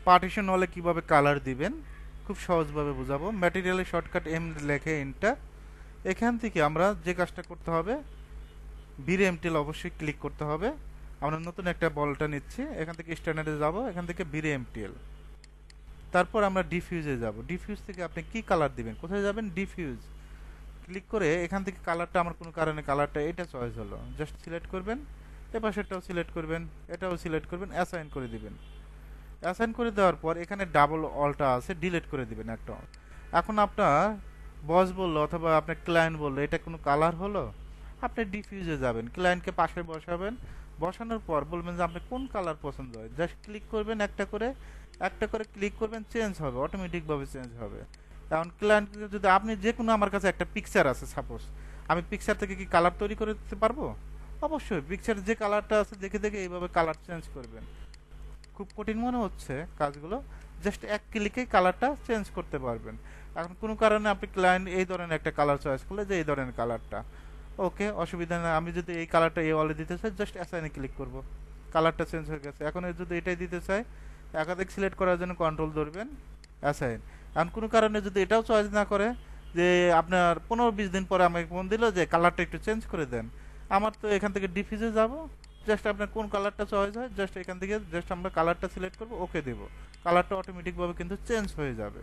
Partition ওয়ালে কিভাবে colour দিবেন খুব সহজভাবে বোঝাবো। ম্যাটেরিয়ালে শর্টকাট এম লেখে এন্টার। এখান থেকে আমরা যে কাজটা করতে হবে, ভিরে এমটিএল অবশ্যই ক্লিক করতে হবে। আমরা নতুন একটা বলটা নিচ্ছি, এখান থেকে স্ট্যান্ডার্ডে যাব, এখান থেকে ভিরে এমটিএল, তারপর আমরা ডিফিউজে যাব। ডিফিউজ থেকে আপনি কি কালার দিবেন, কোথায় যাবেন, ডিফিউজ ক্লিক করে এখান থেকে কালারটা আমার কোনো কারণে কালারটা এটা চয়েস হলো, জাস্ট সিলেক্ট করবেন, এ পাশেরটাও সিলেক্ট করবেন, এটাও সিলেক্ট করবেন, অ্যাসাইন করে দিবেন। অ্যাসাইন করে দেওয়ার পর এখানে ডাবল অলটা আছে, ডিলিট করে দিবেন একটা। এখন আপনার বস বললো অথবা আপনার ক্লায়েন্ট বললো এটা কোনো কালার হলো, আপনি ডিফিউজে যাবেন, ক্লায়েন্টকে পাশে বসাবেন, বসানোর পর বলবেন যে আপনি কোন কালার পছন্দ হয়, জাস্ট ক্লিক করবেন, একটা করে ক্লিক করবেন, চেঞ্জ হবে, অটোমেটিকভাবে চেঞ্জ হবে। এখন ক্লায়েন্টকে যদি আপনি যে কোনো, আমার কাছে একটা পিকচার আছে সাপোজ, আমি পিকচার থেকে কি কালার তৈরি করে দিতে পারবো? অবশ্যই পিকচার যে কালারটা আছে দেখে দেখে এইভাবে কালার চেঞ্জ করবেন। খুব কঠিন মনে হচ্ছে কাজগুলো, জাস্ট এক ক্লিকে কালারটা চেঞ্জ করতে পারবেন। এখন কোনো কারণে আপনি ক্লায়েন্ট এই ধরনের একটা কালার চয়েস করলে যে এই ধরনের কালারটা, ওকে অসুবিধা নেই। আমি যদি এই কালারটা এই ওয়ালে দিতে চাই, জাস্ট অ্যাসাইনে ক্লিক করব, কালারটা চেঞ্জ হয়ে গেছে। এখন যদি এটাই দিতে চাই, একাধিক সিলেক্ট করার জন্য কন্ট্রোল ধরবেন, অ্যাসাইন। এখন কোনো কারণে যদি এটাও চয়েস না করে, যে আপনার 15-20 দিন পরে আমাকে ফোন দিল যে কালারটা একটু চেঞ্জ করে দেন, আমার তো এখান থেকে ডিফিউজে যাব, জাস্ট আপনার কোন কালারটা চয়েস হয়, জাস্ট এখান থেকে জাস্ট আমরা কালারটা সিলেক্ট করব, ওকে দেব, কালারটা অটোমেটিকভাবে কিন্তু চেঞ্জ হয়ে যাবে।